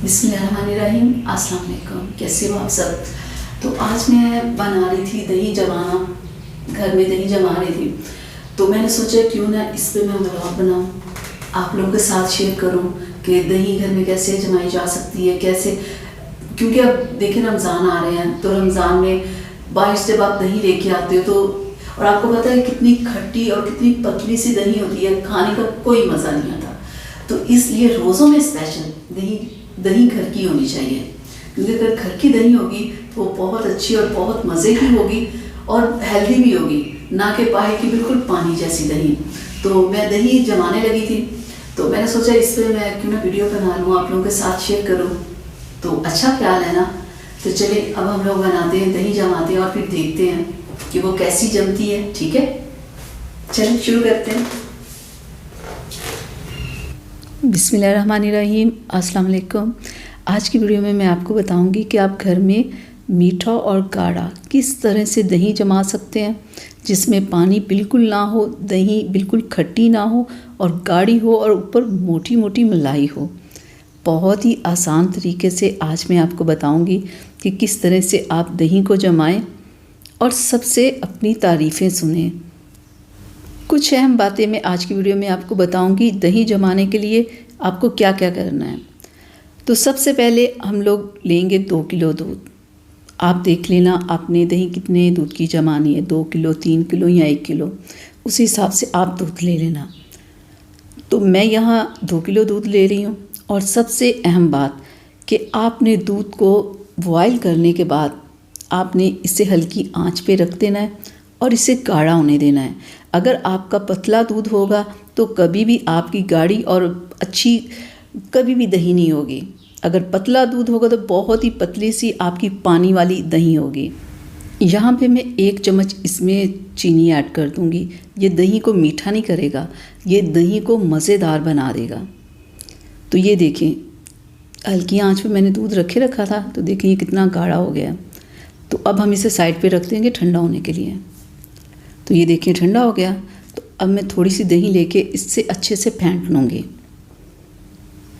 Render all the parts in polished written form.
बिस्मिल्लाहिर्रहमानिर्रहीम। अस्सलाम वालेकुम। कैसे हो आप सब? तो आज मैं बना रही थी दही जमाना, घर में दही जमा रही थी। तो मैंने सोचा क्यों ना इस पे मैं व्लॉग बनाऊं, आप लोगों के साथ शेयर करूं कि दही घर में कैसे जमाई जा सकती है, कैसे। क्योंकि अब देखिए रमज़ान आ रहे हैं, तो रमज़ान में बाहर से जब आप दही लेके आते हो तो, और आपको पता है कितनी खट्टी और कितनी पतली सी दही होती है, खाने का कोई मज़ा नहीं आता। तो इसलिए रोज़ों में स्पेशल दही घर की होनी चाहिए, क्योंकि अगर घर की दही होगी तो वो बहुत अच्छी और बहुत मज़े की होगी और हेल्दी भी होगी, ना कि बाहर की बिल्कुल पानी जैसी दही। तो मैं दही जमाने लगी थी, तो मैंने सोचा इस पर मैं क्यों ना वीडियो बना लूँ, आप लोगों के साथ शेयर करूँ। तो अच्छा ख्याल है ना। तो चलिए अब हम लोग बनाते हैं, दही जमाते हैं और फिर देखते हैं कि वो कैसी जमती है। ठीक है, चलिए शुरू करते हैं। बिस्मिल्लाहिर्रहमानिर्रहीम। अस्सलाम वालेकुम। आज की वीडियो में मैं आपको बताऊंगी कि आप घर में मीठा और गाढ़ा किस तरह से दही जमा सकते हैं, जिसमें पानी बिल्कुल ना हो, दही बिल्कुल खट्टी ना हो और गाढ़ी हो और ऊपर मोटी मोटी मलाई हो। बहुत ही आसान तरीके से आज मैं आपको बताऊंगी कि किस तरह से आप दही को जमाएं और सबसे अपनी तारीफ़ें सुनें। कुछ अहम बातें मैं आज की वीडियो में आपको बताऊंगी। दही जमाने के लिए आपको क्या क्या करना है। तो सबसे पहले हम लोग लेंगे 2 किलो दूध। आप देख लेना आपने दही कितने दूध की जमानी है, 2 किलो, 3 किलो या 1 किलो, उसी हिसाब से आप दूध ले लेना। तो मैं यहाँ 2 किलो दूध ले रही हूँ। और सबसे अहम बात कि आपने दूध को बॉयल करने के बाद आपने इसे हल्की आंच पे रख देना है और इसे गाढ़ा होने देना है। अगर आपका पतला दूध होगा तो कभी भी आपकी गाढ़ी और अच्छी कभी भी दही नहीं होगी। अगर पतला दूध होगा तो बहुत ही पतली सी आपकी पानी वाली दही होगी। यहाँ पे मैं 1 चम्मच इसमें चीनी ऐड कर दूँगी। ये दही को मीठा नहीं करेगा, ये दही को मज़ेदार बना देगा। तो ये देखें, हल्की आंच पे मैंने दूध रखा था, तो देखें ये कितना गाढ़ा हो गया। तो अब हम इसे साइड पे रख देंगे ठंडा होने के लिए। तो ये देखिए ठंडा हो गया। तो अब मैं थोड़ी सी दही लेके इससे अच्छे से फेंट लूँगी।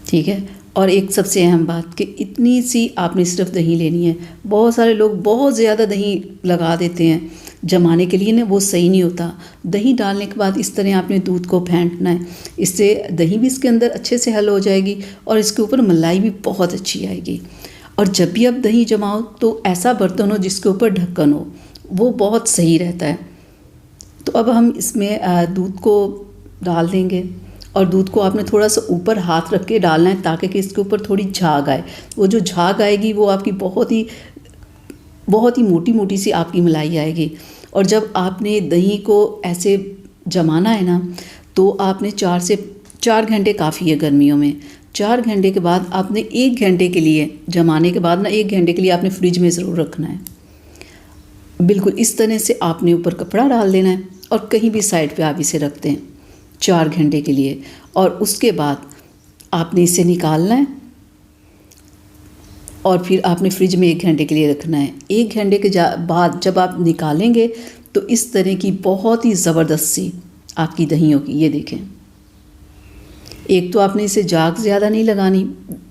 ठीक है। और एक सबसे अहम बात कि इतनी सी आपने सिर्फ दही लेनी है। बहुत सारे लोग बहुत ज़्यादा दही लगा देते हैं जमाने के लिए ना, वो सही नहीं होता। दही डालने के बाद इस तरह आपने दूध को फेंटना है, इससे दही भी इसके अंदर अच्छे से हल हो जाएगी और इसके ऊपर मलाई भी बहुत अच्छी आएगी। और जब भी आप दही जमाओ तो ऐसा बर्तन हो जिसके ऊपर ढक्कन हो, वो बहुत सही रहता है। तो अब हम इसमें दूध को डाल देंगे और दूध को आपने थोड़ा सा ऊपर हाथ रख के डालना है, ताकि कि इसके ऊपर थोड़ी झाग आए। वो जो झाग आएगी वो आपकी बहुत ही मोटी मोटी सी आपकी मलाई आएगी। और जब आपने दही को ऐसे जमाना है ना, तो आपने 4 घंटे काफ़ी है गर्मियों में। 4 घंटे के बाद आपने 1 घंटे के लिए जमाने के बाद ना 1 घंटे के लिए आपने फ्रिज में ज़रूर रखना है। बिल्कुल इस तरह से आपने ऊपर कपड़ा डाल देना है और कहीं भी साइड पे आप इसे रखते हैं 4 घंटे के लिए। और उसके बाद आपने इसे निकालना है और फिर आपने फ्रिज में 1 घंटे के लिए रखना है। 1 घंटे के बाद जब आप निकालेंगे तो इस तरह की बहुत ही ज़बरदस्त सी आपकी दही होगी। ये देखें, एक तो आपने इसे झाग ज़्यादा नहीं लगानी।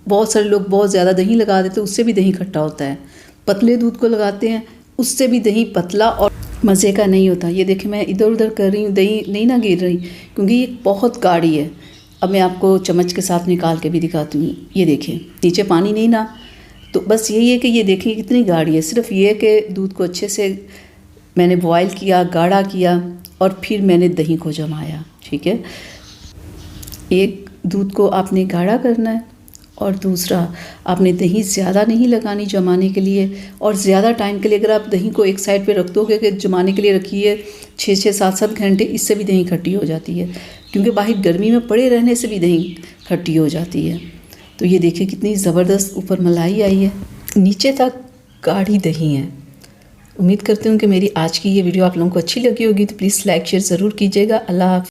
बहुत सारे लोग बहुत ज़्यादा दही लगा देते हैं, उससे भी दही खट्टा होता है। पतले दूध को लगाते हैं, उससे भी दही पतला और मज़े का नहीं होता। ये देखें मैं इधर उधर कर रही हूँ, दही नहीं ना गिर रही, क्योंकि ये बहुत गाढ़ी है। अब मैं आपको चम्मच के साथ निकाल के भी दिखाती हूँ। ये देखें नीचे पानी नहीं ना। तो बस यही है कि ये देखिए कितनी गाढ़ी है। सिर्फ ये कि दूध को अच्छे से मैंने बॉयल किया, गाढ़ा किया और फिर मैंने दही को जमाया। ठीक है, एक दूध को आपने गाढ़ा करना है और दूसरा आपने दही ज़्यादा नहीं लगानी जमाने के लिए। और ज़्यादा टाइम के लिए अगर आप दही को एक साइड पे रख दोगे कि जमाने के लिए रखिए 6-6, 7-7 घंटे, इससे भी दही खट्टी हो जाती है, क्योंकि बाहर गर्मी में पड़े रहने से भी दही खट्टी हो जाती है। तो ये देखिए कितनी ज़बरदस्त ऊपर मलाई आई है, नीचे तक गाढ़ी दही है। उम्मीद करती हूँ कि मेरी आज की ये वीडियो आप लोगों को अच्छी लगी होगी। तो प्लीज़ लाइक शेयर ज़रूर कीजिएगा। अल्लाह हाफ़िज़।